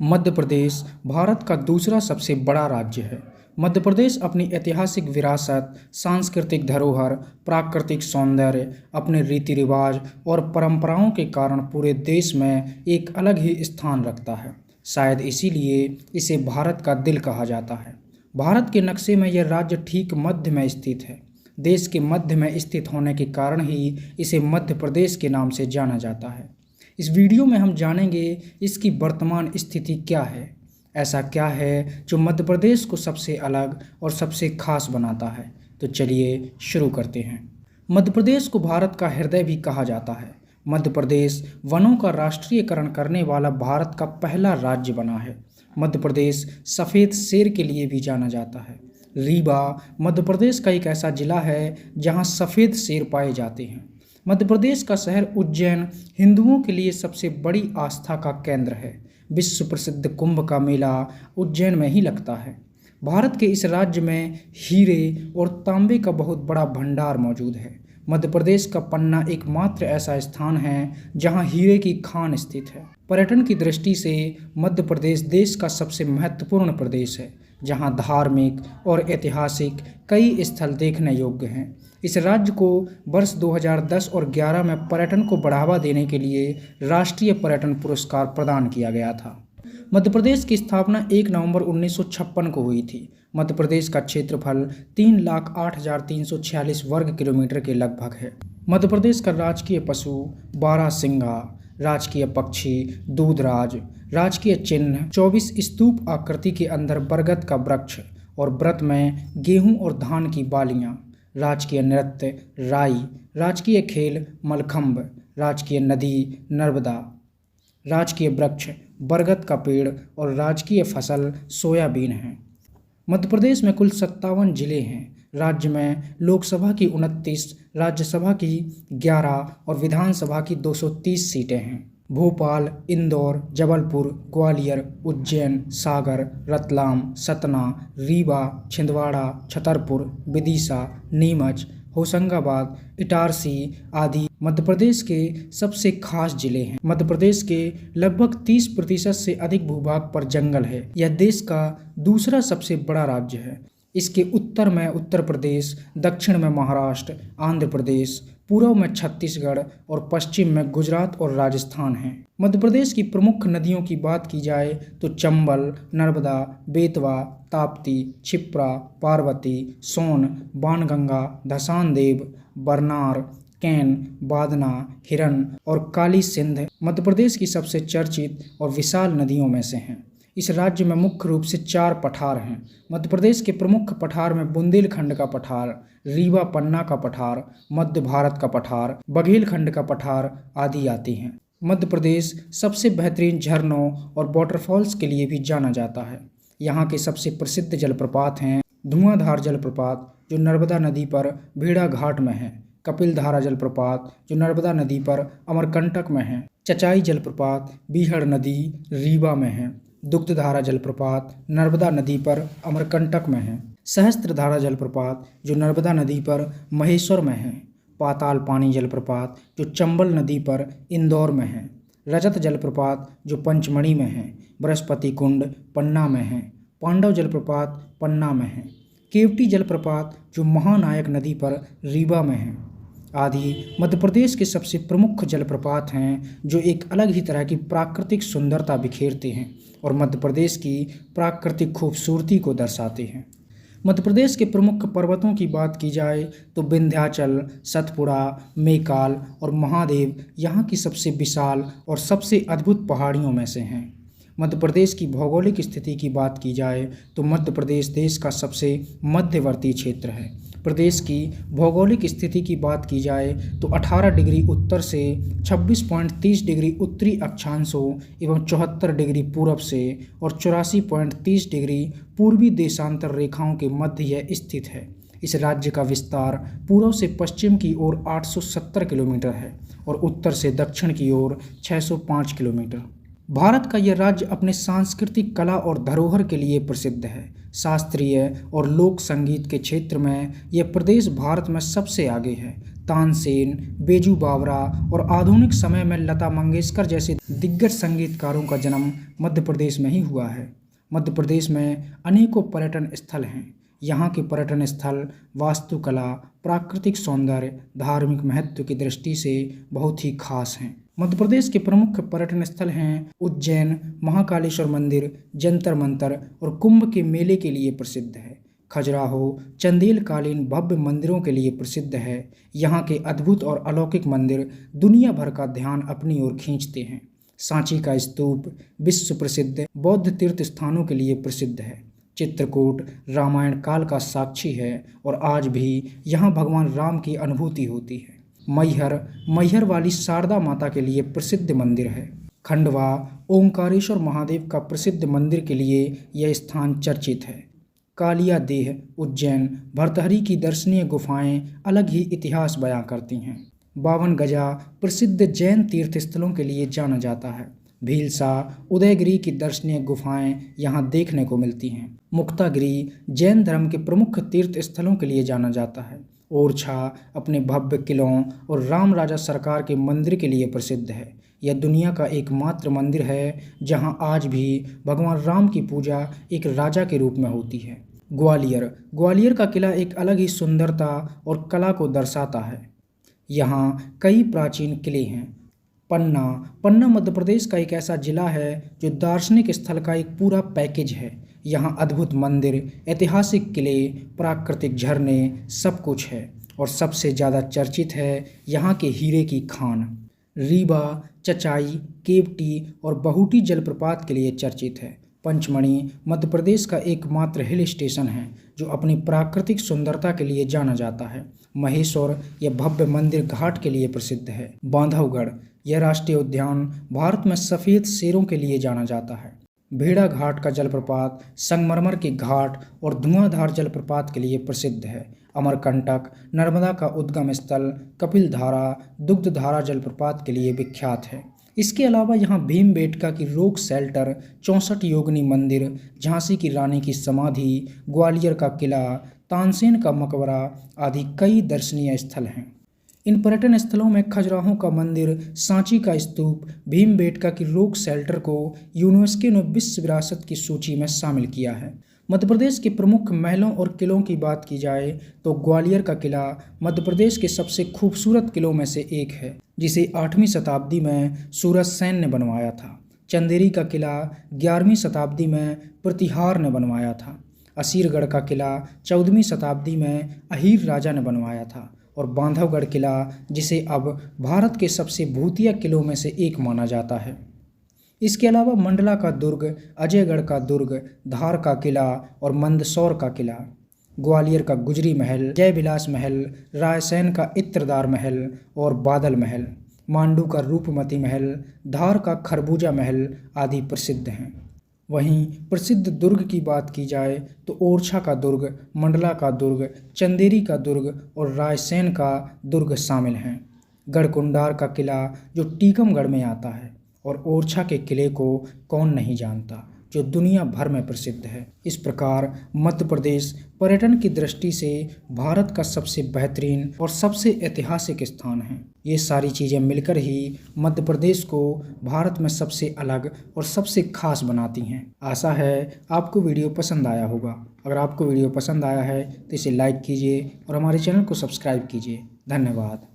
मध्य प्रदेश भारत का दूसरा सबसे बड़ा राज्य है। मध्य प्रदेश अपनी ऐतिहासिक विरासत, सांस्कृतिक धरोहर, प्राकृतिक सौंदर्य, अपने रीति रिवाज और परंपराओं के कारण पूरे देश में एक अलग ही स्थान रखता है। शायद इसीलिए इसे भारत का दिल कहा जाता है। भारत के नक्शे में यह राज्य ठीक मध्य में स्थित है। देश के मध्य में स्थित होने के कारण ही इसे मध्य प्रदेश के नाम से जाना जाता है। इस वीडियो में हम जानेंगे इसकी वर्तमान स्थिति क्या है। ऐसा क्या है जो मध्य प्रदेश को सबसे अलग और सबसे खास बनाता है। तो चलिए शुरू करते हैं। मध्य प्रदेश को भारत का हृदय भी कहा जाता है। मध्य प्रदेश वनों का राष्ट्रीयकरण करने वाला भारत का पहला राज्य बना है। मध्य प्रदेश सफ़ेद शेर के लिए भी जाना जाता है। रीवा मध्य प्रदेश का एक ऐसा जिला है जहां सफ़ेद शेर पाए जाते हैं। मध्य प्रदेश का शहर उज्जैन हिंदुओं के लिए सबसे बड़ी आस्था का केंद्र है। विश्व प्रसिद्ध कुंभ का मेला उज्जैन में ही लगता है। भारत के इस राज्य में हीरे और तांबे का बहुत बड़ा भंडार मौजूद है। मध्य प्रदेश का पन्ना एकमात्र ऐसा स्थान है जहां हीरे की खान स्थित है। पर्यटन की दृष्टि से मध्य प्रदेश देश का सबसे महत्वपूर्ण प्रदेश है, जहां धार्मिक और ऐतिहासिक कई स्थल देखने योग्य हैं। इस राज्य को वर्ष 2010 और 11 में पर्यटन को बढ़ावा देने के लिए राष्ट्रीय पर्यटन पुरस्कार प्रदान किया गया था। मध्य प्रदेश की स्थापना 1 नवंबर 1956 को हुई थी। मध्य प्रदेश का क्षेत्रफल 3,08,346 वर्ग किलोमीटर के लगभग है। मध्य प्रदेश का राजकीय पशु बारहसिंगा, राजकीय पक्षी दूधराज, राजकीय चिन्ह 24 स्तूप आकृति के अंदर बरगद का वृक्ष और व्रत में गेहूं और धान की बालियां, राजकीय नृत्य राई, राजकीय खेल मलखंभ, राजकीय नदी नर्मदा, राजकीय वृक्ष बरगद का पेड़ और राजकीय फसल सोयाबीन है। मध्य प्रदेश में कुल 57 जिले हैं। राज्य में लोकसभा की 29, राज्यसभा की 11 और विधानसभा की 230 सीटें हैं। भोपाल, इंदौर, जबलपुर, ग्वालियर, उज्जैन, सागर, रतलाम, सतना, रीवा, छिंदवाड़ा, छतरपुर, विदिशा, नीमच, होशंगाबाद, इटारसी आदि मध्य प्रदेश के सबसे खास जिले हैं। मध्य प्रदेश के लगभग 30% से अधिक भूभाग पर जंगल है। यह देश का दूसरा सबसे बड़ा राज्य है। इसके उत्तर में उत्तर प्रदेश, दक्षिण में महाराष्ट्र, आंध्र प्रदेश, पूर्व में छत्तीसगढ़ और पश्चिम में गुजरात और राजस्थान है। मध्य प्रदेश की प्रमुख नदियों की बात की जाए तो चंबल, नर्मदा, बेतवा, ताप्ती, क्षिप्रा, पार्वती, सोन, बाणगंगा, धसान देव, बरनार, कैन, बादना, हिरन और काली सिंध मध्य प्रदेश की सबसे चर्चित और विशाल नदियों में से हैं। इस राज्य में मुख्य रूप से 4 पठार हैं। मध्य प्रदेश के प्रमुख पठार में बुंदेलखंड का पठार, रीवा पन्ना का पठार, मध्य भारत का पठार, बघेलखंड का पठार आदि आते हैं। मध्य प्रदेश सबसे बेहतरीन झरनों और वाटरफॉल्स के लिए भी जाना जाता है। यहाँ के सबसे प्रसिद्ध जलप्रपात हैं धुआंधार जलप्रपात जो नर्मदा नदी पर भेड़ा घाट में है, कपिलधारा जलप्रपात जो नर्मदा नदी पर अमरकंटक में है, चचाई जलप्रपात बीहड़ नदी रीवा में है, दुग्धधारा जलप्रपात नर्मदा नदी पर अमरकंटक में है, सहस्त्रधारा जलप्रपात जो नर्मदा नदी पर महेश्वर में है, पाताल पानी जलप्रपात जो चंबल नदी पर इंदौर में है, रजत जलप्रपात जो पंचमढ़ी में है, बृहस्पति कुंड पन्ना में है, पांडव जलप्रपात पन्ना में है, केवटी जलप्रपात जो महानायक नदी पर रीवा में है आदि मध्य प्रदेश के सबसे प्रमुख जलप्रपात हैं जो एक अलग ही तरह की प्राकृतिक सुंदरता बिखेरते हैं और मध्य प्रदेश की प्राकृतिक खूबसूरती को दर्शाते हैं। मध्य प्रदेश के प्रमुख पर्वतों की बात की जाए तो विंध्याचल, सतपुड़ा, मेकाल और महादेव यहाँ की सबसे विशाल और सबसे अद्भुत पहाड़ियों में से हैं। मध्य प्रदेश की भौगोलिक स्थिति की बात की जाए तो मध्य प्रदेश देश का सबसे मध्यवर्ती क्षेत्र है। प्रदेश की भौगोलिक स्थिति की बात की जाए तो 18 डिग्री उत्तर से 26.30 डिग्री उत्तरी अक्षांशों एवं 74 डिग्री पूरब से और 84.30 डिग्री पूर्वी देशांतर रेखाओं के मध्य यह स्थित है। इस राज्य का विस्तार पूर्व से पश्चिम की ओर 870 किलोमीटर है और उत्तर से दक्षिण की ओर 605 किलोमीटर। भारत का यह राज्य अपने सांस्कृतिक कला और धरोहर के लिए प्रसिद्ध है। शास्त्रीय और लोक संगीत के क्षेत्र में यह प्रदेश भारत में सबसे आगे है। तानसेन, बेजू बावरा और आधुनिक समय में लता मंगेशकर जैसे दिग्गज संगीतकारों का जन्म मध्य प्रदेश में ही हुआ है। मध्य प्रदेश में अनेकों पर्यटन स्थल हैं। यहाँ के पर्यटन स्थल वास्तुकला, प्राकृतिक सौंदर्य, धार्मिक महत्व की दृष्टि से बहुत ही खास हैं। मध्य प्रदेश के प्रमुख पर्यटन स्थल हैं उज्जैन, महाकालेश्वर मंदिर, जंतर मंतर और कुंभ के मेले के लिए प्रसिद्ध है। खजुराहो चंदेलकालीन भव्य मंदिरों के लिए प्रसिद्ध है। यहाँ के अद्भुत और अलौकिक मंदिर दुनिया भर का ध्यान अपनी ओर खींचते हैं। सांची का स्तूप विश्व प्रसिद्ध बौद्ध तीर्थ स्थानों के लिए प्रसिद्ध है। चित्रकूट रामायण काल का साक्षी है और आज भी यहाँ भगवान राम की अनुभूति होती है। मैहर वाली शारदा माता के लिए प्रसिद्ध मंदिर है। खंडवा ओंकारेश्वर महादेव का प्रसिद्ध मंदिर के लिए यह स्थान चर्चित है। कालिया देह उज्जैन भर्तहरि की दर्शनीय गुफाएं अलग ही इतिहास बयां करती हैं। 52 गजा प्रसिद्ध जैन तीर्थ स्थलों के लिए जाना जाता है। भीलसा उदयगिरी की दर्शनीय गुफाएं यहाँ देखने को मिलती हैं। मुक्तागिरी जैन धर्म के प्रमुख तीर्थ स्थलों के लिए जाना जाता है। ओरछा अपने भव्य किलों और राम राजा सरकार के मंदिर के लिए प्रसिद्ध है। यह दुनिया का एकमात्र मंदिर है जहां आज भी भगवान राम की पूजा एक राजा के रूप में होती है। ग्वालियर का किला एक अलग ही सुंदरता और कला को दर्शाता है। यहाँ कई प्राचीन किले हैं। पन्ना मध्य प्रदेश का एक ऐसा जिला है जो दार्शनिक स्थल का एक पूरा पैकेज है। यहाँ अद्भुत मंदिर, ऐतिहासिक किले, प्राकृतिक झरने सब कुछ है और सबसे ज़्यादा चर्चित है यहाँ के हीरे की खान। रीवा चचाई, केवटी और बहुटी जलप्रपात के लिए चर्चित है। पंचमढ़ी मध्य प्रदेश का एकमात्र हिल स्टेशन है जो अपनी प्राकृतिक सुंदरता के लिए जाना जाता है। महेश्वर यह भव्य मंदिर घाट के लिए प्रसिद्ध है। बांधवगढ़ यह राष्ट्रीय उद्यान भारत में सफ़ेद शेरों के लिए जाना जाता है। भेड़ा घाट का जलप्रपात संगमरमर के घाट और धुआंधार जलप्रपात के लिए प्रसिद्ध है। अमरकंटक नर्मदा का उद्गम स्थल कपिलधारा दुग्धधारा जलप्रपात के लिए विख्यात है। इसके अलावा यहाँ भीमबेटका की रॉक शेल्टर, 64 योगिनी मंदिर, झांसी की रानी की समाधि, ग्वालियर का किला, तानसेन का मकबरा आदि कई दर्शनीय स्थल हैं। इन पर्यटन स्थलों में खजुराहो का मंदिर, सांची का स्तूप, भीमबेटका की रॉक शेल्टर को यूनेस्को ने विश्व विरासत की सूची में शामिल किया है। मध्य प्रदेश के प्रमुख महलों और किलों की बात की जाए तो ग्वालियर का किला मध्य प्रदेश के सबसे खूबसूरत किलों में से एक है, जिसे 8वीं शताब्दी में सूरज सेन ने बनवाया था। चंदेरी का किला 11वीं शताब्दी में प्रतिहार ने बनवाया था। असीरगढ़ का किला 14वीं शताब्दी में अहीर राजा ने बनवाया था और बांधवगढ़ किला, जिसे अब भारत के सबसे भूतिया किलों में से एक माना जाता है। इसके अलावा मंडला का दुर्ग, अजयगढ़ का दुर्ग, धार का किला और मंदसौर का किला, ग्वालियर का गुजरी महल, जयविलास महल, रायसेन का इत्रदार महल और बादल महल, मांडू का रूपमती महल, धार का खरबूजा महल आदि प्रसिद्ध हैं। वहीं प्रसिद्ध दुर्ग की बात की जाए तो ओरछा का दुर्ग, मंडला का दुर्ग, चंदेरी का दुर्ग और रायसेन का दुर्ग शामिल हैं। गढ़कुंडार का किला जो टीकमगढ़ में आता है और ओरछा के किले को कौन नहीं जानता, जो दुनिया भर में प्रसिद्ध है। इस प्रकार मध्य प्रदेश पर्यटन की दृष्टि से भारत का सबसे बेहतरीन और सबसे ऐतिहासिक स्थान है। ये सारी चीज़ें मिलकर ही मध्य प्रदेश को भारत में सबसे अलग और सबसे खास बनाती हैं। आशा है आपको वीडियो पसंद आया होगा। अगर आपको वीडियो पसंद आया है तो इसे लाइक कीजिए और हमारे चैनल को सब्सक्राइब कीजिए। धन्यवाद।